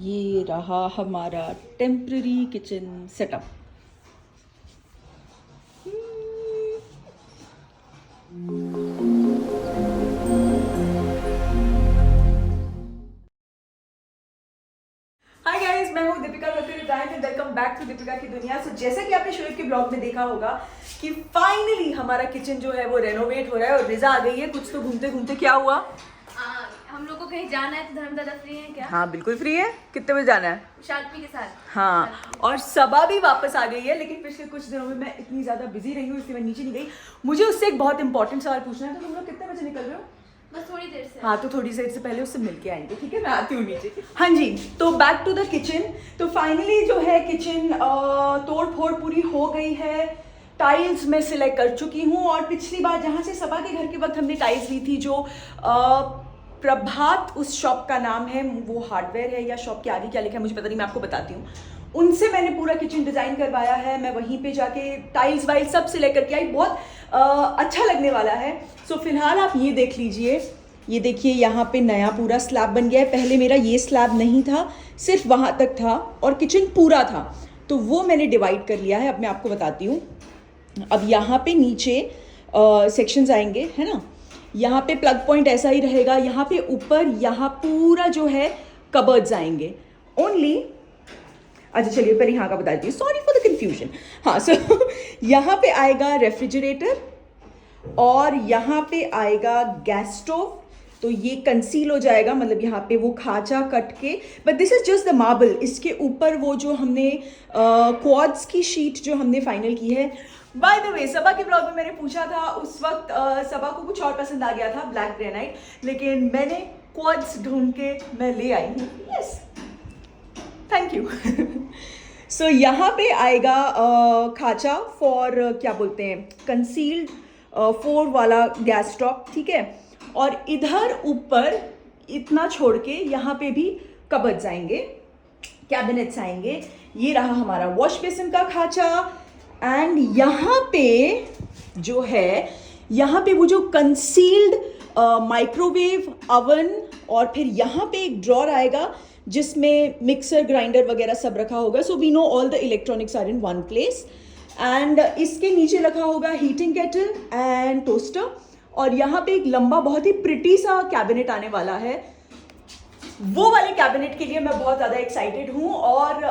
ये रहा हमारा temporary kitchen setup. Hi guys, मैं हूँ Deepika and welcome back to Deepika की दुनिया। सो जैसा कि आपने शोएब के ब्लॉग में देखा होगा कि फाइनली हमारा किचन जो है वो रेनोवेट हो रहा है और रिजा आ गई है। कुछ तो घूमते घूमते क्या हुआ, हम लोग को कहीं जाना है तो धर्मदादा फ्री है क्या? हाँ बिल्कुल फ्री है। कितने बजे जाना है? शाल्पी के साथ। हाँ, और सबा भी वापस आ गई है, लेकिन पिछले कुछ दिनों में मैं इतनी ज्यादा बिजी रही हूँ इसलिए मैं नीचे नहीं गई। मुझे उससे एक बहुत इंपॉर्टेंट सवाल पूछना है। तो तुम लोग कितने बजे निकल रहे हो? बस थोड़ी देर से। हाँ, तो थोड़ी देर से पहले उससे मिलके आएंगे, ठीक है? मैं आती हूँ नीचे। हाँ जी, तो बैक टू द किचन। तो फाइनली जो है किचन तोड़ फोड़ पूरी हो गई है। टाइल्स मैं सिलेक्ट कर चुकी हूँ और पिछली बार जहाँ से सबा के घर के वक्त हमने टाइल्स ली थी, जो प्रभात उस शॉप का नाम है, वो हार्डवेयर है या शॉप के आगे क्या लिखा है मुझे पता नहीं, मैं आपको बताती हूँ। उनसे मैंने पूरा किचन डिज़ाइन करवाया है। मैं वहीं पे जाके टाइल्स वाइल्स सब सिलेक्ट करके आई। बहुत अच्छा लगने वाला है। सो फिलहाल आप ये देख लीजिए, ये देखिए यहाँ पे नया पूरा स्लैब बन गया है। पहले मेरा ये स्लैब नहीं था, सिर्फ वहाँ तक था और किचन पूरा था, तो वो मैंने डिवाइड कर लिया है। अब मैं आपको बताती हूँ। अब यहाँ पे नीचे सेक्शंस आएंगे, है ना? यहाँ पे प्लग पॉइंट ऐसा ही रहेगा। यहाँ पे ऊपर यहाँ पूरा जो है कबर्ड्स आएंगे ओनली। अच्छा चलिए पहले यहाँ का बता दी, सॉरी फॉर द कंफ्यूजन। हाँ, सो यहाँ पे आएगा रेफ्रिजरेटर और यहाँ पे आएगा गैस स्टोव। तो ये कंसील हो जाएगा, मतलब यहाँ पे वो खाचा कट के, but this is just the marble. इसके ऊपर वो जो हमने क्वाड्स की शीट जो हमने फाइनल की है। बाय द वे, सबा के ब्लॉग में मैंने पूछा था, उस वक्त सबा को कुछ और पसंद आ गया था, ब्लैक ग्रेनाइट, लेकिन मैंने क्वाड्स ढूंढ के मैं ले आई हूँ। Yes, thank you. सो यहाँ पे आएगा खाचा फॉर क्या बोलते हैं, कंसील्ड 4 वाला गैस स्टॉप, ठीक है? और इधर ऊपर इतना छोड़ के यहाँ पे भी कबर्ड्स आएंगे, कैबिनेट्स आएंगे। ये रहा हमारा वॉश बेसिन का खाचा। एंड यहाँ पे जो है, यहाँ पे वो जो कंसील्ड माइक्रोवेव अवन, और फिर यहाँ पे एक ड्रॉर आएगा जिसमें मिक्सर ग्राइंडर वगैरह सब रखा होगा। So we know all the electronics are in one place. And इसके नीचे रखा होगा हीटिंग केटल एंड टोस्टर। और यहाँ पे एक लंबा बहुत ही प्रिटी सा कैबिनेट आने वाला है। वो वाले कैबिनेट के लिए मैं बहुत ज़्यादा एक्साइटेड हूँ और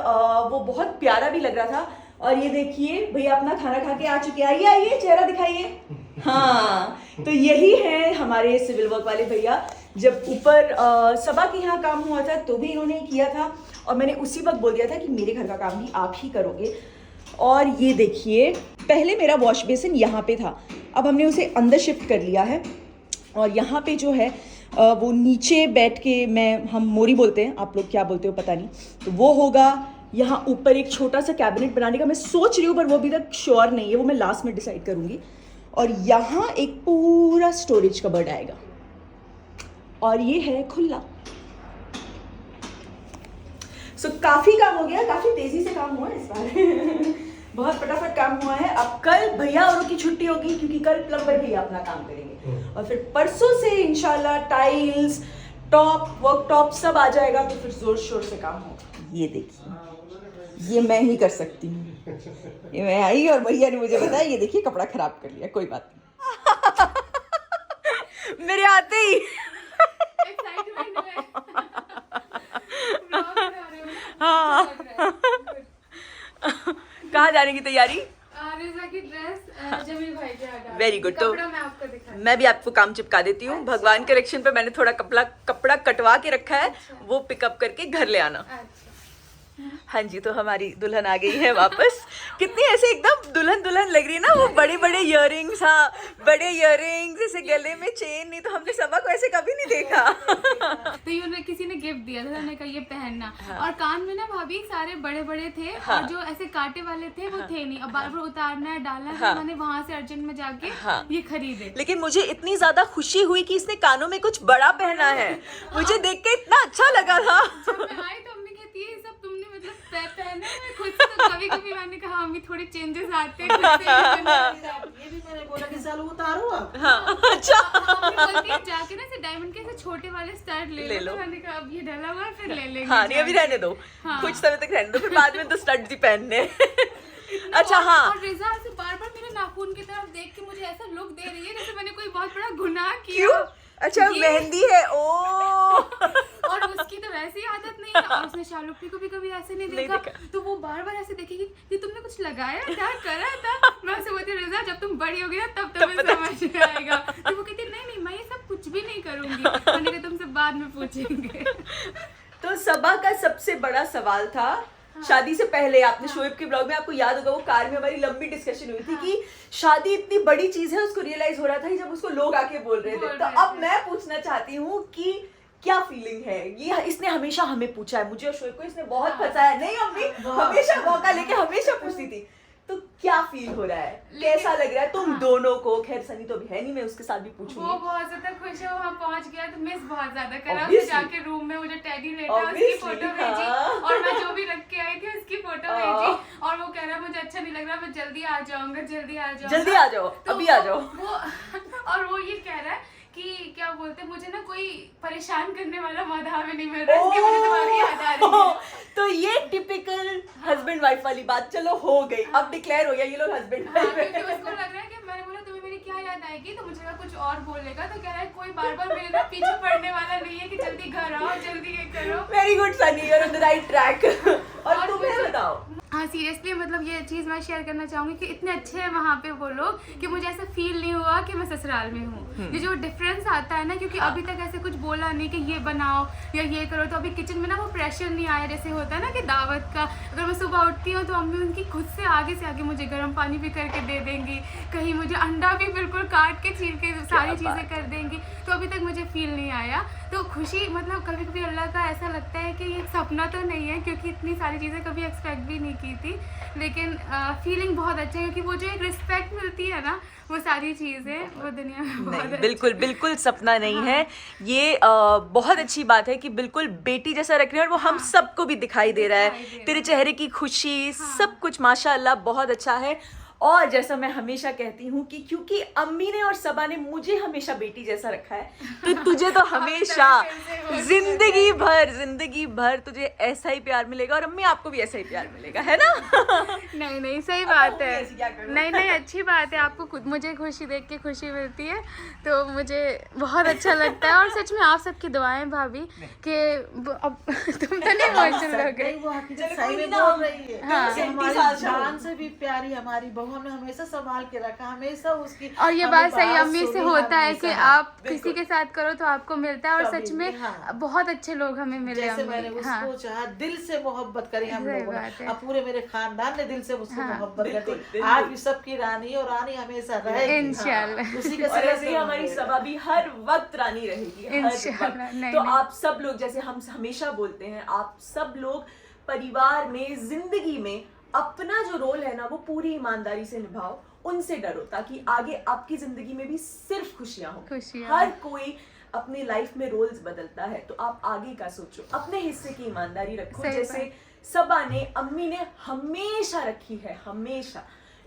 वो बहुत प्यारा भी लग रहा था। और ये देखिए भैया अपना खाना खा के आ चुके हैं। आइए आइए, चेहरा दिखाइए। हाँ, तो यही है हमारे सिविल वर्क वाले भैया। जब ऊपर सबा के यहाँ काम हुआ था तो भी इन्होंने किया था, और मैंने उसी वक्त बोल दिया था कि मेरे घर का काम भी आप ही करोगे। और ये देखिए, पहले मेरा वॉश बेसिन यहाँ पे था, अब हमने उसे अंदर शिफ्ट कर लिया है। और यहाँ पे जो है वो नीचे बैठ के, हम मोरी बोलते हैं, आप लोग क्या बोलते हो पता नहीं, तो वो होगा। यहाँ ऊपर एक छोटा सा कैबिनेट बनाने का मैं सोच रही हूँ, पर वो अभी तक श्योर नहीं है, वो मैं लास्ट में डिसाइड करूँगी। और यहाँ एक पूरा स्टोरेज कबर्ड आएगा और ये है खुला। सो काफ़ी काम हो गया, काफ़ी तेज़ी से काम हुआ है इस बार। बहुत फटाफट काम हुआ है। अब कल भैया औरों की छुट्टी होगी क्योंकि कल प्लम्बर भैया अपना काम करेंगे, और फिर परसों से इंशाल्लाह टाइल्स, टॉप, वर्क टॉप सब आ जाएगा, तो फिर जोर शोर से काम होगा। ये देखिए, ये मैं ही कर सकती हूँ। ये मैं आई और भैया ने मुझे बताया, ये देखिए कपड़ा खराब कर लिया, कोई बात नहीं। मेरे आते ही हाँ। कहाँ जाने की तैयारी? की ड्रेस जमील भाई के यहाँ। Very good. तो मैं मैं भी आपको काम चिपका देती हूँ। अच्छा। भगवान कलेक्शन पे मैंने थोड़ा कपड़ा कटवा के रखा है। अच्छा। वो पिकअप करके घर ले आना। अच्छा। हाँ जी, तो हमारी दुल्हन आ गई है वापस। कितनी ऐसे एकदम दुल्हन दुल्हन लग रही है ना, वो बड़े बड़े इयररिंग्स। हाँ, बड़े इयररिंग्स, ऐसे गले में चेन। नहीं तो हमने सबा को ऐसे कभी नहीं देखा। तो ये किसी ने गिफ्ट दिया था, मैंने कहा ये पहनना। हाँ। और कान में ना भाभी सारे बड़े बड़े थे। हाँ। और जो ऐसे कांटे वाले थे वो थे नहीं। अब बार बार उतारना है, डालना है। हाँ। मैंने वहां से अर्जेंट में जाके हाँ। ये खरीदे। लेकिन मुझे इतनी ज्यादा खुशी हुई कि इसने कानों में कुछ बड़ा पहना है। मुझे देख के इतना अच्छा लगा था। जब मैं आई तो अम्मी कहती है ये सब तुमने मतलब पहना है? खुद से तो कभी कभी मैंने कहा अम्मी थोड़े चेंजेस आते हैं खुद से। ये भी मैंने बोला कि साल उतारो आप। हाँ अच्छा जाके ना ऐसे डायमंड के ऐसे छोटे वाले स्टार्ट ले लो। मैंने कहा अब ये डला हुआ है, फिर ले लेंगे। हाँ नहीं अभी रहने दो, कुछ समय तक रहने दो, फिर बाद में तो स्टड ही पहनने। अच्छा हाँ, और रिजा से बार बार मेरे नाखून की तरफ देख के मुझे ऐसा लुक दे रही है जैसे मैंने कोई बहुत बड़ा गुनाह किया। क्यों? अच्छा मेहंदी है, ओ और उसकी तो वैसे ही आदत नहीं है, और उसने शाहरुख को भी कभी ऐसे नहीं देखा, तो वो बार बार ऐसे देखेगी कि तुमने कुछ लगाया क्या करा था। मैं उससे बोलती रिजा जब तुम बड़ी होगी ना तब तुम्हें समझ में आएगा। तो वो कहती नहीं मैं ये सब कुछ भी नहीं करूंगी। मैंने कहा तुमसे बाद में पूछेंगे। तो सबा का सबसे बड़ा सवाल था शादी से पहले, आपने शोएब के ब्लॉग में आपको याद होगा वो कार में हमारी लंबी डिस्कशन हुई थी कि शादी इतनी बड़ी चीज है, उसको रियलाइज हो रहा था जब उसको लोग आके बोल रहे थे। तो अब मैं पूछना चाहती हूँ कि क्या फीलिंग है ये, इसने हमेशा हमें पूछा है, मुझे और शोएब को इसने बहुत फंसाया, नहीं अम्मी हमेशा मौका लेके हमेशा पूछती थी। तो क्या फील हो रहा है, कैसा लग रहा है तुम दोनों को? खैर सनी तो अभी है नहीं, मैं उसके साथ भी पूछूंगी। वो बहुत ज्यादा खुश है, वहाँ पहुंच गया तो मिस बहुत ज्यादा करा। उसने जाके रूम में मुझे टेडी लेटा उसकी फोटो भेजी, और मैं जो भी रख के आई थी उसकी फोटो भेजी, और वो कह रहा मुझे अच्छा नहीं लग रहा, मैं जल्दी आ जाऊंगा, जल्दी आ जाऊंगा, जल्दी आ जाओ, अभी आ जाओ। और वो ये कह रहा है कि क्या बोलते मुझे ना कोई परेशान करने वाला मौका में नहीं मिल रहा, इसकी मुझे तुम्हारी याद आ रही है। तो ये टिपिकल हस्बैंड वाइफ वाली बात चलो हो गई, अब डिक्लेयर हो गया ये लोग हस्बैंड वाइफ है। क्योंकि उसको लग रहा है कि मैंने बोला तुम्हें मेरी क्या याद आएगी, तो मुझे कुछ और बोलेगा, तो कह रहा है कोई बार बार मेरे ना पीछे पड़ने वाला नहीं है कि जल्दी घर आओ, जल्दी ये करो। Very good Sunny, you are on the right track. और तुम्हें बताओ। हाँ सीरियसली मतलब ये चीज़ मैं शेयर करना चाहूँगी कि इतने अच्छे हैं वहाँ पे वो लोग कि मुझे ऐसा फील नहीं हुआ कि मैं ससुराल में हूँ। ये जो डिफरेंस आता है ना, क्योंकि अभी तक ऐसे कुछ बोला नहीं कि ये बनाओ या ये करो, तो अभी किचन में ना वो प्रेशर नहीं आया जैसे होता है ना कि दावत का। अगर मैं सुबह उठती हूँ तो अम्मी उनकी खुद से आगे मुझे गर्म पानी भी करके दे देंगी, कहीं मुझे अंडा भी बिल्कुल काट के छील के सारी चीज़ें कर देंगी, तो अभी तक मुझे फील नहीं आया। तो खुशी मतलब कभी कभी अल्लाह का ऐसा लगता है कि ये सपना तो नहीं है, क्योंकि इतनी सारी चीज़ें कभी एक्सपेक्ट भी नहीं की थी, लेकिन फीलिंग बहुत अच्छा है क्योंकि वो जो एक रिस्पेक्ट मिलती है ना, वो सारी चीज़ें वो दुनिया में बहुत नहीं, बिल्कुल बिल्कुल सपना नहीं है ये। बहुत अच्छी बात है कि बिल्कुल बेटी जैसा रख रहे हैं, और वो हम सबको भी दिखाई दे रहा है। तेरे चेहरे की खुशी सब कुछ माशाअल्लाह बहुत अच्छा है। और जैसा मैं हमेशा कहती हूँ कि क्योंकि अम्मी ने और सबा ने मुझे हमेशा बेटी जैसा रखा है, तो तुझे तो हमेशा जिंदगी भर तुझे ऐसा ही प्यार मिलेगा, और अम्मी आपको भी ऐसा ही प्यार मिलेगा, है ना? नहीं सही बात है, नहीं अच्छी बात है। आपको खुद मुझे खुशी देख के खुशी मिलती है, तो मुझे बहुत अच्छा लगता है। और सच में आप सबकी दुआएं भाभी कि अब तुम तो नहीं इमोशनल हो गई। वो हकीकत सही में बोल रही है। हाँ। हमारी जान से भी प्यारी हमारी बहू हमने हमेशा संभाल के रखा, हमेशा उसकी। और ये बात सही अम्मी से होता है कि आप किसी के साथ करो तो आपको मिलता है, और सच में बहुत अच्छे लोग हमें मिले। जैसे मैंने उसको चाहा, दिल से मोहब्बत करी हम लोगों ने, अब पूरे मेरे खानदान ने दिल से उससे मोहब्बत करी। आज भी सबकी रानी, और रानी हमेशा रहेगी इंशाल्लाह। उसी के साथ हमारी सबा भी हर वक्त रानी रहेगी, हर वक्त। तो आप सब लोग, जैसे हम हमेशा बोलते हैं, आप सब लोग परिवार में, जिंदगी में अपना जो रोल है ना वो पूरी ईमानदारी से निभाओ, उनसे डरो, ताकि आगे आपकी जिंदगी में भी सिर्फ खुशियां हो। हर कोई अपनी लाइफ में रोल्स बदलता है, तो आप आगे का सोचो, अपने हिस्से की ईमानदारी रखो, जैसे सबा ने, अम्मी ने हमेशा रखी है, हमेशा।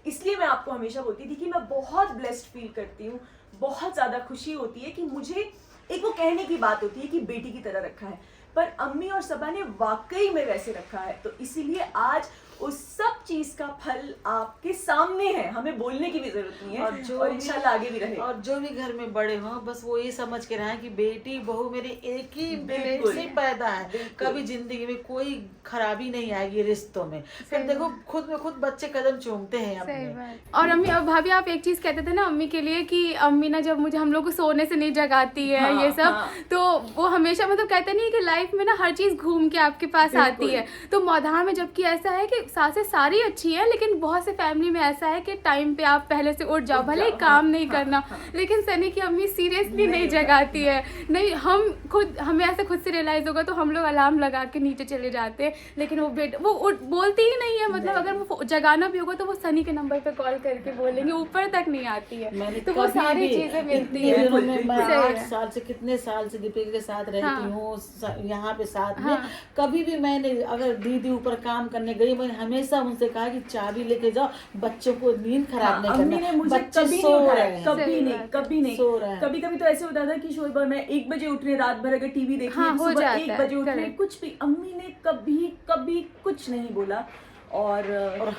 इसलिए मैं आपको हमेशा बोलती थी कि मैं बहुत ब्लेस्ड फील करती हूँ, बहुत ज्यादा खुशी होती है कि मुझे एक वो कहने की बात होती है कि बेटी की तरह रखा है, पर अम्मी और सबा ने वाकई में वैसे रखा है। तो इसीलिए आज उस सब चीज का फल आपके सामने है, हमें बोलने की भी जरूरत नहीं है, और इंशाल्लाह आगे भी रहे। और जो भी घर में बड़े हों, बस वो ये समझ के रहें कि बेटी बहू मेरी एक ही पेट से पैदा है, कभी जिंदगी में कोई खराबी नहीं आएगी रिश्तों में। फिर देखो खुद में खुद बच्चे कदम चूमते हैं अपने। और अम्मी, अब भाभी आप एक चीज कहते थे ना अम्मी के लिए कि अम्मी ना जब मुझे हम लोग को सोने से नहीं जगाती है, ये सब तो वो हमेशा मतलब कहते नहीं कि लाइफ में ना हर चीज घूम के आपके पास आती है। तो मौधार में जबकि ऐसा है कि सासें सारी अच्छी है, लेकिन बहुत से फैमिली में ऐसा है कि टाइम पे आप पहले से उठ जाओ, भले ही काम नहीं करना। लेकिन सनी की अम्मी सीरियसली नहीं जगाती है, नहीं हमें ऐसे खुद से रियलाइज होगा तो हम लोग अलार्म लगा के नीचे चले जाते हैं, लेकिन वो बोलती ही नहीं है। मतलब अगर वो जगाना भी होगा तो वो सनी के नंबर पे कॉल करके बोलेंगे, ऊपर तक नहीं आती है। तो वो सारी चीजें मिलती है। मैं 8 साल से, कितने साल से दीपिका के साथ रहती हूँ यहाँ पे साथ में, कभी भी मैंने अगर दीदी ऊपर काम करने गई, मैंने हमेशा उनसे कहा कि चाबी लेके जाओ, बच्चों को नींद खराब नहीं अम्मी ने करना, मुझे बच्चे कभी सो नहीं रहे उठाया, हैं। कभी सही नहीं, बात कभी नहीं। सो रहे हैं। कभी कभी तो ऐसे होता था कि शोरबा मैं 1 बजे उठ रही हूँ, रात भर अगर टीवी देख रही हाँ, हूँ, हो सुबह जाता 1 है, बजे उठ रही हूँ, correct। कुछ भी अम्मी ने कभी कभी कुछ नहीं बोला। और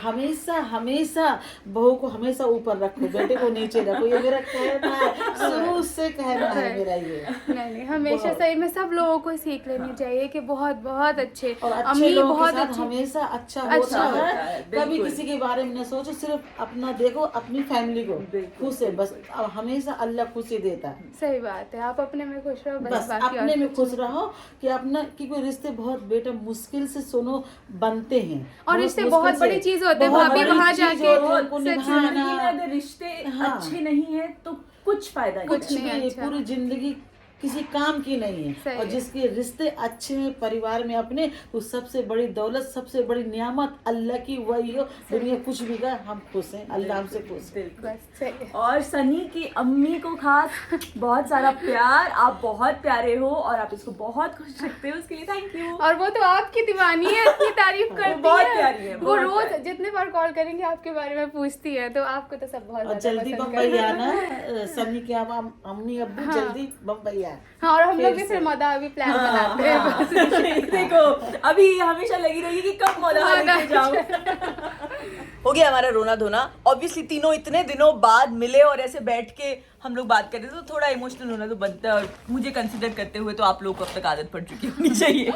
हमेशा हमेशा बहू को हमेशा ऊपर रखो, बेटे को नीचे रखो, ये मेरा कहना है, शुरू से कहना है मेरा ये। नहीं हमेशा बहुत। सही में सब लोगों को सीख लेनी चाहिए कि बहुत बहुत अच्छे और अच्छे अम्मी लोगों के बहुत साथ अच्छी हमेशा अच्छा अच्छा होता होता है, है, कभी बिल्कुल। किसी के बारे में न सोचो, सिर्फ अपना देखो, अपनी फैमिली को बिल्कुल, खुश है बस। अब हमेशा अल्लाह खुशी देता है, सही बात है। आप अपने में खुश रहो, बस बस बाकी अपने और में कुछ खुश नहीं। रहो कि अपना, क्योंकि रिश्ते बहुत बेटा मुश्किल से सुनो बनते हैं, और रिश्ते मुश्किल बहुत से, बड़ी चीज होते हैं, बहुत भाभी बड़ी वहाँ चीज जाके होती है, उनको सच में। निभाना। जिंदगी में अगर रिश्ते हाँ। अच्छे नहीं है तो कुछ फायदा नहीं। कुछ नहीं भी अच्छा। पूरी जिंदगी किसी काम की नहीं है। सही और है। जिसके रिश्ते अच्छे हैं परिवार में अपने, तो सबसे बड़ी दौलत, सबसे बड़ी नियामत अल्लाह की वही हो। दुनिया कुछ भी का हम खुश हैं, अल्लाह हमसे खुश है। बिल्कुल। बस सही है। और सनी की अम्मी को खास बहुत सारा प्यार, आप बहुत प्यारे हो और आप इसको बहुत खुश रखते हो, उसके लिए थैंक यू। और वो तो आपकी दीवानी है, इतनी तारीफ करती बहुत है। प्यारी है, वो बहुत रोज प्यारी। जितने बार कॉल करेंगे आपके बारे में पूछती है, तो आपको तो सब बहुत और ज्यादा जल्दी पसंद बम्बई करते हैं। आना, सनी के अम्मी अब्बू हाँ। जल्दी बम्बई आए। हाँ, और हम लोग भी फिर फिर से। मदा अभी प्लान हाँ, बनाते हैं हाँ। बस। देखो अभी हमेशा लगी रहेगी कि कब मौला लेके जाऊं। हो गया हमारा रोना धोना। ऑब्वियसली तीनों इतने दिनों बाद मिले और ऐसे बैठ के हम लोग बात कर रहे थे, तो थोड़ा इमोशनल होना तो बनता है। और मुझे कंसिडर करते हुए तो आप लोगों को अब तक आदत पड़ चुकी होनी चाहिए।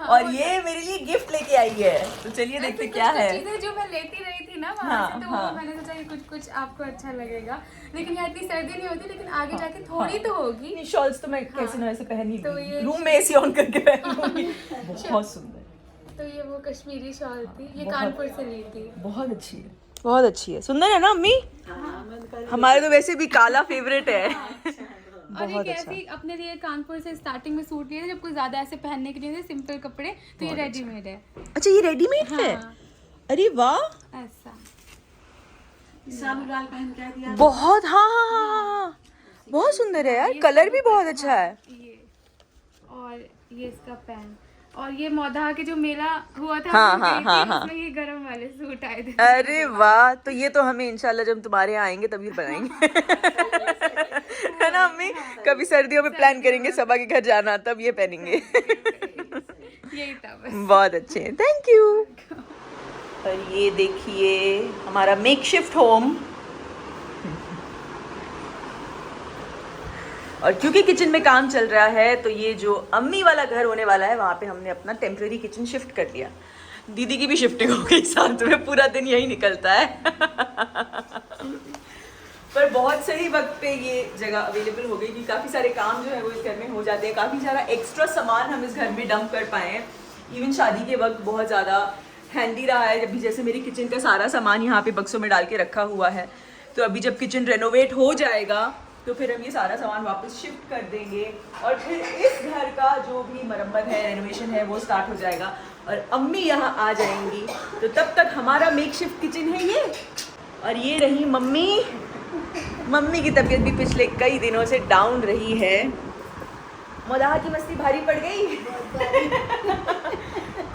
और ये मेरे लिए गिफ्ट लेके आई है, तो चलिए देखते क्या है। चीजें जो मैं लेती रही थी ना वहाँ हाँ, से, तो हाँ। वो मैंने सोचा कि कुछ कुछ आपको अच्छा लगेगा। लेकिन यहाँ इतनी सर्दी नहीं होती, लेकिन आगे जाके थोड़ी तो होगी। शॉल्स तो मैं कैसे ना वैसे पहन ही तो ये- रूम में एसी ऑन करके पहनूंगी। बहुत सुंदर, तो ये वो कश्मीरी शॉल थी, ये बहुत- कानपुर से ली थी। बहुत अच्छी है, बहुत अच्छी है। सुंदर है ना अम्मी? हमारे तो वैसे भी काला फेवरेट है। और एक बहुत अच्छा। ऐसी अपने लिए कानपुर से स्टार्टिंग में सूट लिए थे, जब कुछ ज्यादा ऐसे पहनने के लिए थे, सिंपल कपड़े, तो ये रेडीमेड है। अच्छा ये रेडीमेड है? हाँ। अरे वाह, ऐसा लाल पहन के दिया। बहुत, हाँ हाँ हाँ हाँ, बहुत सुंदर है यार, कलर भी बहुत अच्छा है। ये, और ये इसका पैंट, और ये मौधा के जो मेला हुआ था, हाँ, हम गई हाँ, थी, हाँ, हाँ। उसमें ये गरम वाले सूट आए थे। अरे वाह, तो ये तो हमें इंशाल्लाह जब तुम्हारे यहाँ आएंगे तभी बनाएंगे। है ना अम्मी? कभी सर्दियों में प्लान करेंगे सबा के घर जाना, तब ये पहनेंगे। यही था बस। बहुत अच्छे हैं, थैंक यू। और ये देखिए हमारा मेकशिफ्ट होम। और क्योंकि किचन में काम चल रहा है, तो ये जो अम्मी वाला घर होने वाला है, वहाँ पे हमने अपना टेम्परेरी किचन शिफ्ट कर लिया। दीदी की भी शिफ्टिंग हो गई साथ में, पूरा दिन यही निकलता है। पर बहुत सही वक्त पे ये जगह अवेलेबल हो गई कि काफ़ी सारे काम जो है वो इस घर में हो जाते हैं। काफ़ी सारा एक्स्ट्रा सामान हम इस घर में डंप कर पाए हैं। इवन शादी के वक्त बहुत ज़्यादा हैंडी रहा है, जब भी जैसे मेरी किचन का सारा सामान यहाँ पे बक्सों में डाल के रखा हुआ है। तो अभी जब किचन रेनोवेट हो जाएगा तो फिर हम ये सारा सामान वापस शिफ्ट कर देंगे और फिर इस घर का जो भी मरम्मत है, रेनोवेशन है, वो स्टार्ट हो जाएगा और अम्मी यहाँ आ जाएंगी। तो तब तक हमारा मेकशिफ्ट किचन है ये। और ये रही मम्मी। मम्मी की तबीयत भी पिछले कई दिनों से डाउन रही है। मौलाहा की मस्ती भारी पड़ गई।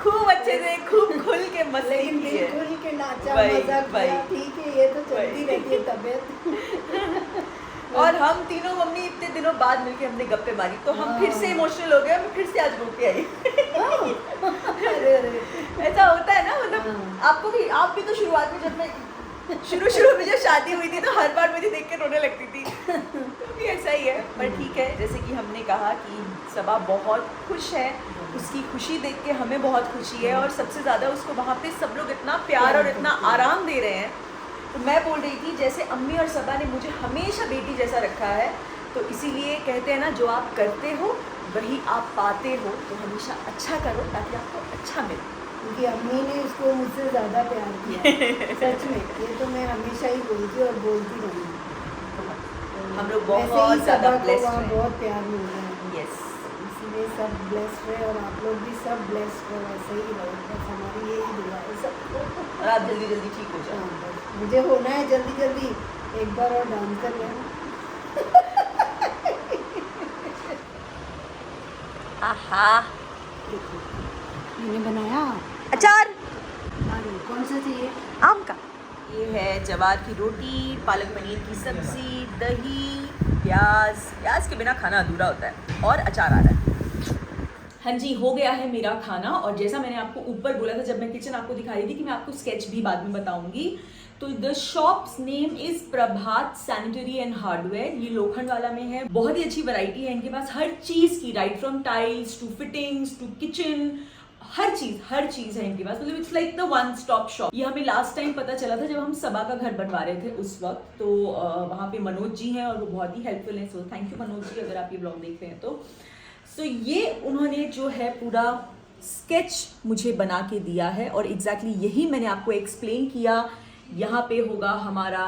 खूब अच्छे से खूब खुल के मस्ती की है। खुल के नाचा, भाई, मजाक भाई। किया, ठीक है, ये तो चलती भाई। रहती है तबीयत। और हम तीनों मम्मी इतने दिनों बाद मिलके हमने गप्पे मारी, तो हम फिर से इमोशनल हो गए। हम फिर से आज रो के आई। अरे अरे ऐसा होता है ना, मतलब आपको भी, आप भी तो शुरुआत में, जब मैं शुरू में जब शादी हुई थी, तो हर बार मुझे देख के रोने लगती थी। तो भी ऐसा ही है, पर ठीक है। जैसे कि हमने कहा कि सबा बहुत खुश है, उसकी खुशी देख के हमें बहुत खुशी है। और सबसे ज़्यादा उसको वहाँ पे सब लोग इतना प्यार और इतना आराम दे रहे हैं। तो मैं बोल रही थी जैसे अम्मी और सबा ने मुझे हमेशा बेटी जैसा रखा है, तो इसीलिए कहते हैं ना, जो आप करते हो वही आप पाते हो। तो हमेशा अच्छा करो ताकि आपको अच्छा मिले। क्योंकि अम्मी ने उसको मुझसे ज़्यादा प्यार किया। सच में, ये तो मैं हमेशा ही बोलती और बोलती रहूँगी। हम लोग वैसे बहुत ही ज़्यादा सबा को ब्लेस्ड वहाँ हैं। बहुत प्यार मिल रहा है। यस, इसीलिए सब ब्लेस्ड रहे और आप लोग भी सब ब्लेस्ड रहो, ऐसे ही रहो। बस हमारी यही दुआ है सबको। और आप जल्दी जल्दी ठीक हो जाओ। हाँ, बस मुझे होना है जल्दी जल्दी, एक बार और डांस कर लेना। आहा, मैंने बनाया अचार। अरे ये है जवार की रोटी, पालक पनीर की सब्जी, दही, प्याज के बिना खाना अधूरा होता है, और अचार आ रहा है। हाँ जी, हो गया है मेरा खाना। और जैसा मैंने आपको ऊपर बोला था जब मैं किचन आपको दिखा रही थी कि मैं आपको स्केच भी बाद में बताऊंगी, तो the shops name is Prabhat sanitary and hardware. ये लोखंड वाला में है। बहुत ही अच्छी वैरायटी है इनके पास हर चीज़ की, right from tiles to fittings to kitchen, हर चीज़ है इनके पास। मतलब it's like the one stop shop. ये हमें लास्ट टाइम पता चला था जब हम सबा का घर बनवा रहे थे उस वक्त। तो वहाँ पे मनोज जी हैं और वो बहुत ही हेल्पफुल हैं। So thank you Manoj ji, अगर आप ये ब्लॉग देख रहे हैं तो। सो ये उन्होंने जो है पूरा स्केच मुझे बना के दिया है, और एग्जैक्टली यही मैंने आपको एक्सप्लेन किया। यहाँ पे होगा हमारा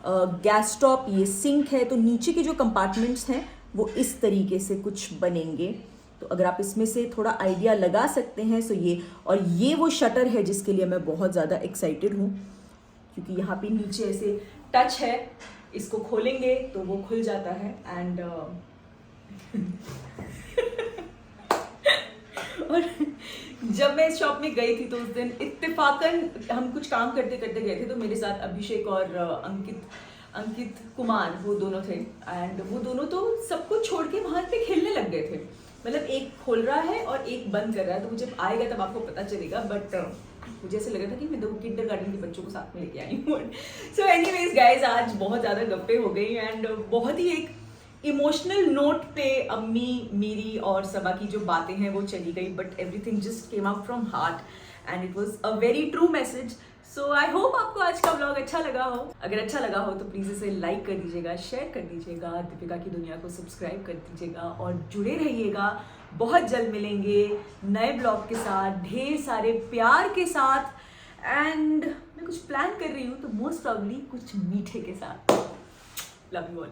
गैस स्टॉप, ये सिंक है, तो नीचे के जो कंपार्टमेंट्स हैं वो इस तरीके से कुछ बनेंगे। तो अगर आप इसमें से थोड़ा आइडिया लगा सकते हैं। सो ये, और ये वो शटर है जिसके लिए मैं बहुत ज़्यादा एक्साइटेड हूँ, क्योंकि यहाँ पे नीचे ऐसे टच है, इसको खोलेंगे तो वो खुल जाता है। एंड और जब मैं इस शॉप में गई थी तो उस दिन इत्तेफाकन हम कुछ काम करते करते गए थे, तो मेरे साथ अभिषेक और अंकित कुमार वो दोनों थे। एंड वो दोनों तो सब कुछ छोड़ के वहाँ पे खेलने लग गए थे। मतलब एक खोल रहा है और एक बंद कर रहा है, तो जब आएगा तब आपको पता चलेगा। बट मुझे ऐसे लगा था कि मैं दो किंडरगार्टन के बच्चों को साथ में लेके आई हूँ। सो एनीवेज गाइज, आज बहुत ज़्यादा गप्पे हो गई एंड बहुत ही एक इमोशनल नोट पे अम्मी मेरी और सबा की जो बातें हैं वो चली गई, but everything just came out from heart and it was a very true message. So I hope आपको आज का व्लॉग अच्छा लगा हो। अगर अच्छा लगा हो तो प्लीज़ इसे लाइक कर दीजिएगा, शेयर कर दीजिएगा, दीपिका की दुनिया को सब्सक्राइब कर दीजिएगा और जुड़े रहिएगा। बहुत जल्द मिलेंगे नए ब्लॉग के साथ, ढेर सारे प्यार के साथ। एंड मैं कुछ प्लान कर रही हूँ तो मोस्ट प्रॉब्ली कुछ मीठे के साथ। Love you all.